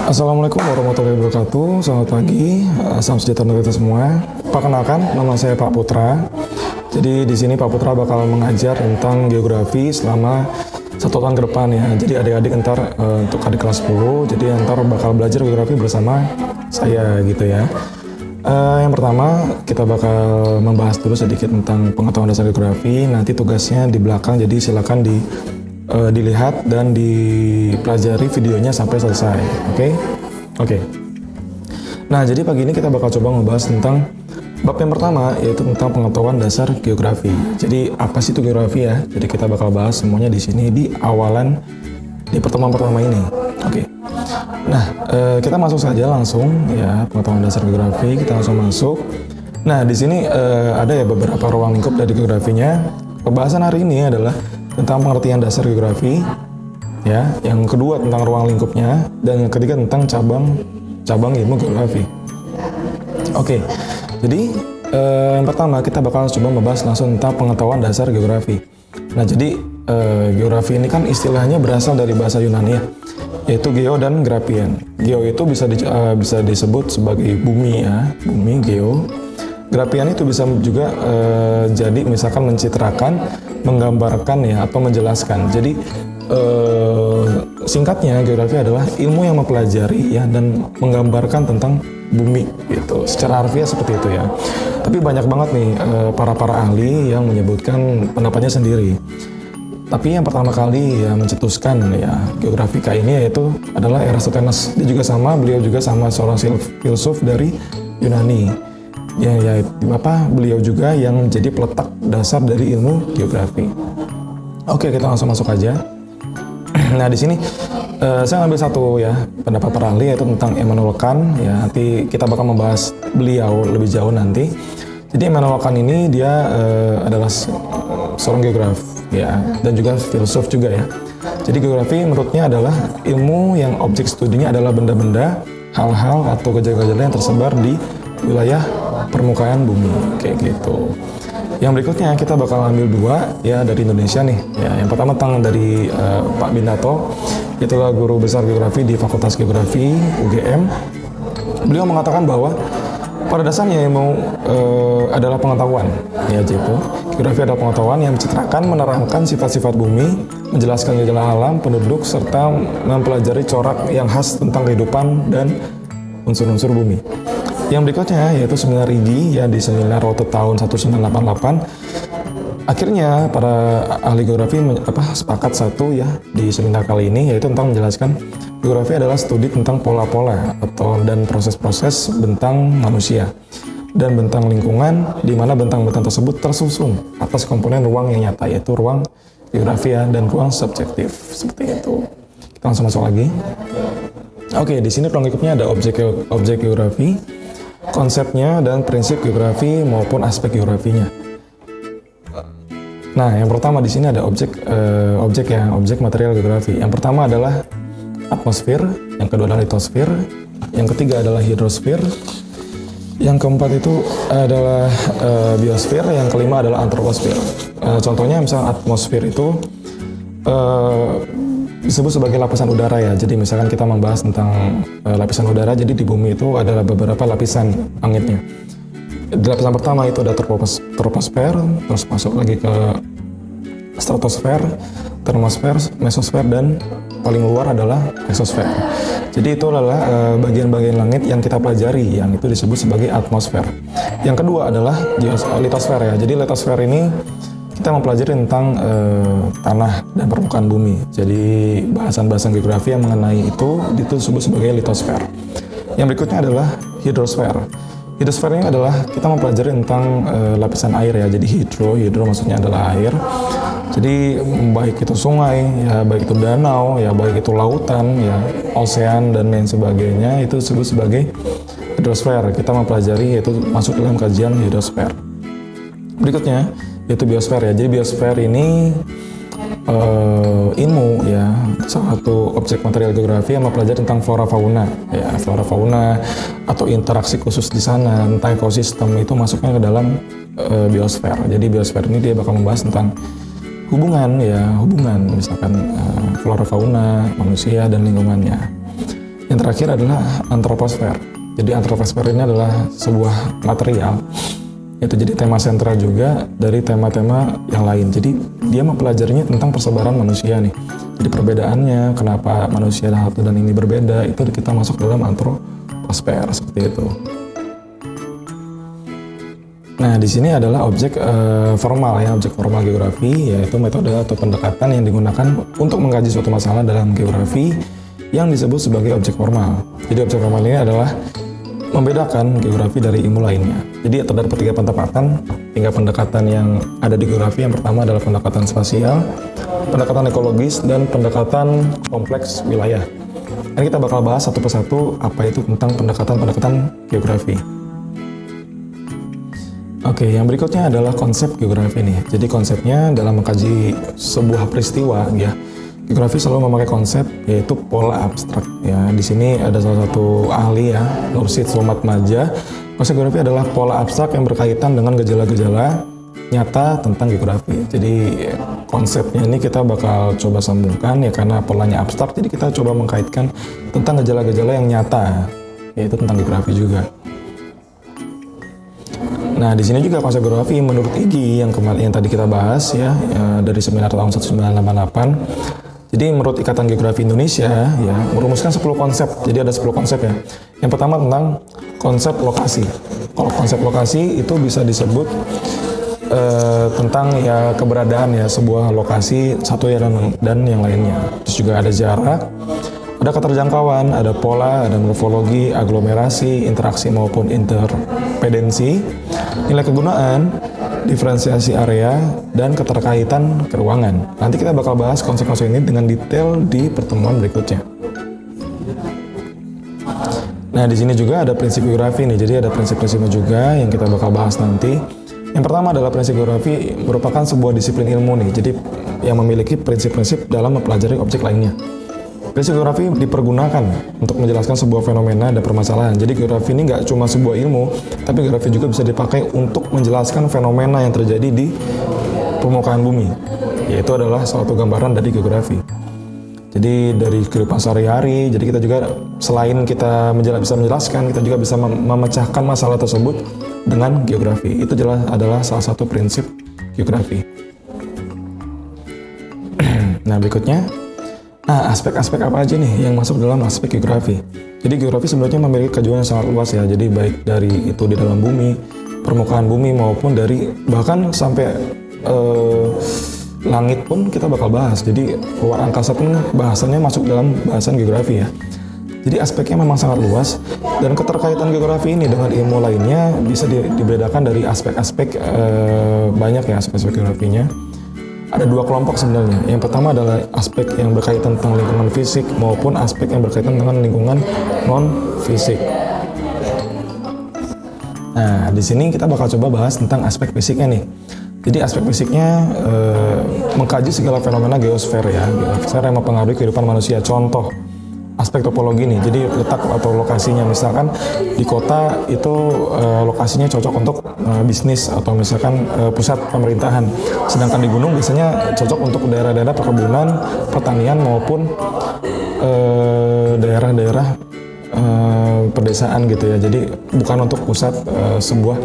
Assalamualaikum warahmatullahi wabarakatuh. Selamat pagi, salam sejahtera untuk kita semua. Perkenalkan, nama saya Pak Putra. Jadi di sini Pak Putra bakal mengajar tentang geografi selama 1 tahun ke depan ya. Jadi adik-adik ntar untuk adik kelas 10, jadi ntar bakal belajar geografi bersama saya gitu ya. Yang pertama kita bakal membahas dulu sedikit tentang pengetahuan dasar geografi. Nanti tugasnya di belakang, jadi silakan dilihat dan dipelajari videonya sampai selesai. Oke. Nah, jadi pagi ini kita bakal coba membahas tentang bab yang pertama, yaitu tentang pengetahuan dasar geografi. Jadi apa sih itu geografi ya? Jadi kita bakal bahas semuanya di sini di pertemuan pertama ini. Oke. Nah, kita masuk saja langsung ya, pengetahuan dasar geografi. Kita langsung masuk. Nah, di sini ada ya beberapa ruang lingkup dari geografinya. Pembahasan hari ini adalah tentang pengertian dasar geografi, ya. Yang kedua tentang ruang lingkupnya, dan yang ketiga tentang cabang ilmu geografi. Oke, jadi yang pertama kita bakal coba membahas langsung tentang pengetahuan dasar geografi. Nah, jadi geografi ini kan istilahnya berasal dari bahasa Yunani ya, yaitu geo dan graphian. Geo itu bisa disebut sebagai bumi ya, bumi geo. Graphian itu bisa juga jadi misalkan mencitrakan, menggambarkan ya, atau menjelaskan. Jadi singkatnya geografi adalah ilmu yang mempelajari ya dan menggambarkan tentang bumi gitu. Secara harfiah seperti itu ya. Tapi banyak banget nih para ahli yang menyebutkan pendapatnya sendiri. Tapi yang pertama kali ya mencetuskan ya geografika ini yaitu adalah Eratosthenes. Beliau juga sama seorang filsuf dari Yunani. Beliau juga yang menjadi peletak dasar dari ilmu geografi. Oke, kita langsung masuk aja. Nah, di sini saya ambil satu ya pendapat para ahli, yaitu tentang Immanuel Kant ya. Nanti kita bakal membahas beliau lebih jauh nanti. Jadi Immanuel Kant ini dia adalah seorang geograf ya, dan juga filsuf juga ya. Jadi geografi menurutnya adalah ilmu yang objek studinya adalah benda-benda, hal-hal atau gejala-gejala yang tersebar di wilayah permukaan bumi, kayak gitu. Yang berikutnya kita bakal ambil 2 ya dari Indonesia nih. Ya, yang pertama dari Pak Bindato, itulah guru besar geografi di Fakultas Geografi UGM. Beliau mengatakan bahwa pada dasarnya ilmu adalah pengetahuan. Ya, gitu. Geografi adalah pengetahuan yang mencitrakan, menerangkan sifat-sifat bumi, menjelaskan gejala alam, penduduk, serta mempelajari corak yang khas tentang kehidupan dan unsur-unsur bumi. Yang berikutnya yaitu seminar IGI ya, di seminar waktu tahun 1988. Akhirnya para ahli geografi sepakat satu ya di seminar kali ini, yaitu tentang menjelaskan geografi adalah studi tentang pola-pola dan proses-proses bentang manusia dan bentang lingkungan, di mana bentang-bentang tersebut tersusun atas komponen ruang yang nyata, yaitu ruang geografi ya, dan ruang subjektif seperti itu. Kita langsung masuk lagi. Oke, di sini ruang lingkupnya ada objek geografi, konsepnya dan prinsip geografi maupun aspek geografinya. Nah, yang pertama di sini ada objek material geografi. Yang pertama adalah atmosfer, yang kedua adalah litosfer, yang ketiga adalah hidrosfer, yang keempat itu adalah biosfer, yang kelima adalah antroposfer. Contohnya misalnya atmosfer itu disebut sebagai lapisan udara ya. Jadi misalkan kita membahas tentang lapisan udara, jadi di bumi itu adalah beberapa lapisan langitnya. Di lapisan pertama itu ada troposfer, terus masuk lagi ke stratosfer, termosfer, mesosfer, dan paling luar adalah exosfer. Jadi itu adalah bagian-bagian langit yang kita pelajari, yang itu disebut sebagai atmosfer. Yang kedua adalah litosfer ya. Jadi litosfer ini kita mempelajari tentang tanah dan permukaan bumi. Jadi bahasan-bahasan geografi yang mengenai itu disebut sebagai litosfer. Yang berikutnya adalah hidrosfer. Hidrosfer ini adalah kita mempelajari tentang lapisan air ya. Jadi hidro maksudnya adalah air. Jadi baik itu sungai, ya baik itu danau, ya baik itu lautan, ya osean dan lain sebagainya, itu disebut sebagai hidrosfer. Kita mempelajari, yaitu masuk dalam kajian hidrosfer. Berikutnya yaitu biosfer ya. Jadi biosfer ini ilmu ya, salah satu objek material geografi yang mempelajari tentang flora fauna ya, flora fauna atau interaksi khusus di sana tentang ekosistem, itu masuknya ke dalam biosfer. Jadi biosfer ini dia bakal membahas tentang hubungan misalkan flora fauna, manusia dan lingkungannya. Yang terakhir adalah antroposfer. Jadi antroposfer ini adalah sebuah material, itu jadi tema sentral juga dari tema-tema yang lain. Jadi dia mempelajarinya tentang persebaran manusia nih. Jadi perbedaannya, kenapa manusia satu dan ini berbeda, itu kita masuk dalam antroposfer seperti itu. Nah, di sini adalah objek formal ya, objek formal geografi, yaitu metode atau pendekatan yang digunakan untuk mengkaji suatu masalah dalam geografi yang disebut sebagai objek formal. Jadi objek formal ini adalah membedakan geografi dari ilmu lainnya. Jadi terdapat 3 pendekatan yang ada di geografi. Yang pertama adalah pendekatan spasial, pendekatan ekologis, dan pendekatan kompleks wilayah. Ini kita bakal bahas satu persatu apa itu tentang pendekatan-pendekatan geografi. Oke, yang berikutnya adalah konsep geografi nih. Jadi konsepnya dalam mengkaji sebuah peristiwa ya. Geografi selalu memakai konsep yaitu pola abstrak ya. Di sini ada salah satu ahli ya, Nursid Somatmadja. Konsep geografi adalah pola abstrak yang berkaitan dengan gejala-gejala nyata tentang geografi. Jadi konsepnya ini kita bakal coba sambungkan ya, karena polanya abstrak. Jadi kita coba mengkaitkan tentang gejala-gejala yang nyata, yaitu tentang geografi juga. Nah, di sini juga konsep geografi menurut Iggy yang tadi kita bahas ya, dari seminar tahun 1988. Jadi menurut Ikatan Geografi Indonesia ya, merumuskan 10 konsep. Jadi ada 10 konsep ya. Yang pertama tentang konsep lokasi. Kalau konsep lokasi itu bisa disebut tentang ya keberadaan ya sebuah lokasi satu ya dan yang lainnya. Terus juga ada jarak, ada keterjangkauan, ada pola, ada morfologi, aglomerasi, interaksi maupun interpedensi, nilai kegunaan, diferensiasi area, dan keterkaitan keruangan. Nanti kita bakal bahas konsep-konsep ini dengan detail di pertemuan berikutnya. Nah, di sini juga ada prinsip geografi nih. Jadi ada prinsip-prinsipnya juga yang kita bakal bahas nanti. Yang pertama adalah prinsip geografi merupakan sebuah disiplin ilmu nih. Jadi yang memiliki prinsip-prinsip dalam mempelajari objek lainnya. Prinsip geografi dipergunakan untuk menjelaskan sebuah fenomena dan permasalahan. Jadi geografi ini nggak cuma sebuah ilmu, tapi geografi juga bisa dipakai untuk menjelaskan fenomena yang terjadi di permukaan bumi. Yaitu adalah suatu gambaran dari geografi. Jadi dari kehidupan sehari-hari, jadi kita juga selain kita bisa menjelaskan, kita juga bisa memecahkan masalah tersebut dengan geografi. Itu jelas adalah salah satu prinsip geografi. Nah, berikutnya, aspek-aspek apa aja nih yang masuk dalam aspek geografi? Jadi geografi sebenarnya memiliki kajian yang sangat luas ya. Jadi baik dari itu di dalam bumi, permukaan bumi, maupun dari bahkan sampai langit pun kita bakal bahas. Jadi luar angkasa pun bahasanya masuk dalam bahasan geografi ya. Jadi aspeknya memang sangat luas, dan keterkaitan geografi ini dengan ilmu lainnya bisa dibedakan dari aspek-aspek banyak ya, aspek-aspek geografinya. Ada 2 kelompok sebenarnya. Yang pertama adalah aspek yang berkaitan tentang lingkungan fisik maupun aspek yang berkaitan dengan lingkungan non-fisik. Nah, di sini kita bakal coba bahas tentang aspek fisiknya nih. Jadi aspek fisiknya mengkaji segala fenomena geosfer ya. Geosfer yang mempengaruhi kehidupan manusia. Contoh, aspek topologi nih. Jadi letak atau lokasinya, misalkan di kota itu lokasinya cocok untuk bisnis atau misalkan pusat pemerintahan. Sedangkan di gunung biasanya cocok untuk daerah-daerah perkebunan, pertanian maupun daerah-daerah pedesaan gitu ya. Jadi bukan untuk pusat sebuah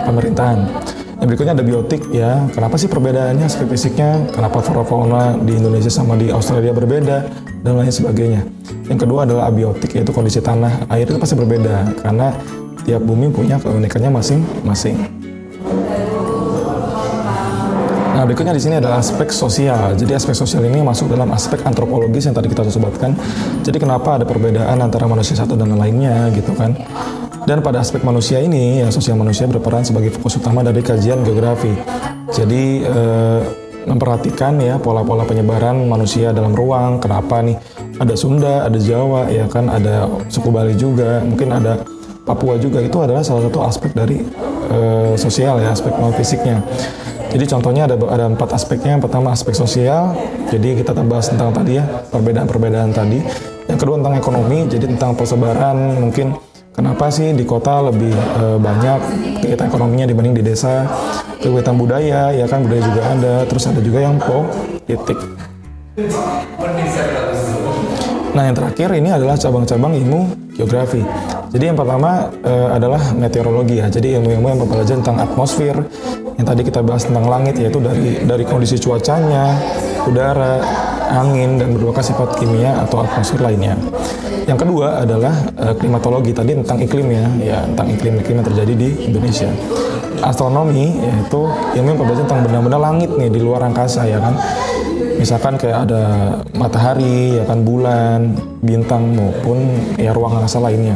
pemerintahan. Yang berikutnya ada biotik ya. Kenapa sih perbedaannya aspek fisiknya? Kenapa flora-fauna di Indonesia sama di Australia berbeda dan lain sebagainya. Yang kedua adalah abiotik, yaitu kondisi tanah, air itu pasti berbeda karena tiap bumi punya keunikannya masing-masing. Nah, berikutnya di sini adalah aspek sosial. Jadi aspek sosial ini masuk dalam aspek antropologis yang tadi kita sebutkan. Jadi kenapa ada perbedaan antara manusia satu dan lainnya gitu kan. Dan pada aspek manusia ini, ya sosial manusia berperan sebagai fokus utama dari kajian geografi. Jadi memperhatikan ya pola-pola penyebaran manusia dalam ruang. Kenapa nih ada Sunda, ada Jawa, ya kan ada suku Bali juga, mungkin ada Papua juga. Itu adalah salah satu aspek dari sosial ya, aspek non fisiknya. Jadi contohnya ada 4 aspeknya. Yang pertama aspek sosial. Jadi kita bahas tentang tadi ya perbedaan-perbedaan tadi. Yang kedua tentang ekonomi. Jadi tentang persebaran mungkin. Kenapa sih di kota lebih banyak kegiatan ekonominya dibanding di desa? Kegiatan budaya, ya kan budaya juga ada. Terus ada juga yang politik. Nah, yang terakhir ini adalah cabang-cabang ilmu geografi. Jadi yang pertama adalah meteorologi ya. Jadi ilmu-ilmu yang mempelajari tentang atmosfer. Yang tadi kita bahas tentang langit, yaitu dari kondisi cuacanya, udara, angin, dan berbagai sifat kimia atau atmosfer lainnya. Yang kedua adalah klimatologi, tadi tentang iklim ya tentang iklim-iklim yang terjadi di Indonesia. Astronomi, yaitu ilmu yang mempelajari tentang benda-benda langit nih di luar angkasa ya kan. Misalkan kayak ada matahari, ya kan, bulan, bintang, maupun ya ruang angkasa lainnya.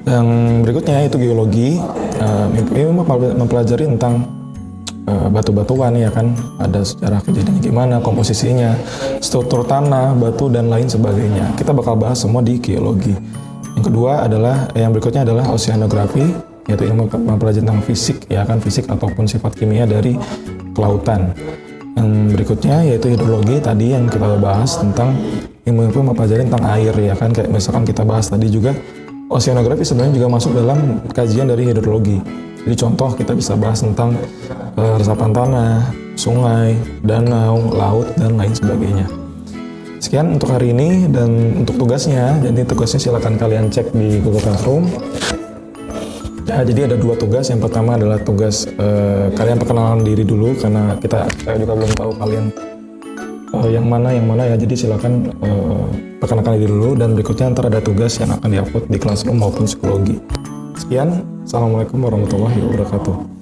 Yang berikutnya itu geologi, ilmu mempelajari tentang batu-batuan ya kan, ada sejarah kejadiannya gimana, komposisinya, struktur tanah, batu, dan lain sebagainya. Kita bakal bahas semua di geologi. Yang berikutnya adalah oceanografi, yaitu ilmu mempelajari tentang fisik ya kan, fisik ataupun sifat kimia dari kelautan. Yang berikutnya yaitu hidrologi, tadi yang kita bahas tentang ilmu-ilmu mempelajari tentang air ya kan, kayak misalkan kita bahas tadi juga oceanografi sebenarnya juga masuk dalam kajian dari hidrologi. Jadi contoh kita bisa bahas tentang resapan tanah, sungai, danau, laut, dan lain sebagainya. Sekian untuk hari ini, dan untuk tugasnya, jadi tugasnya silakan kalian cek di Google Classroom. Ya, jadi ada 2 tugas. Yang pertama adalah tugas kalian perkenalan diri dulu, karena saya juga belum tahu kalian yang mana ya. Jadi silakan perkenalkan diri dulu, dan berikutnya ntar ada tugas yang akan diupload di Classroom maupun psikologi. Sekian, assalamualaikum warahmatullahi wabarakatuh.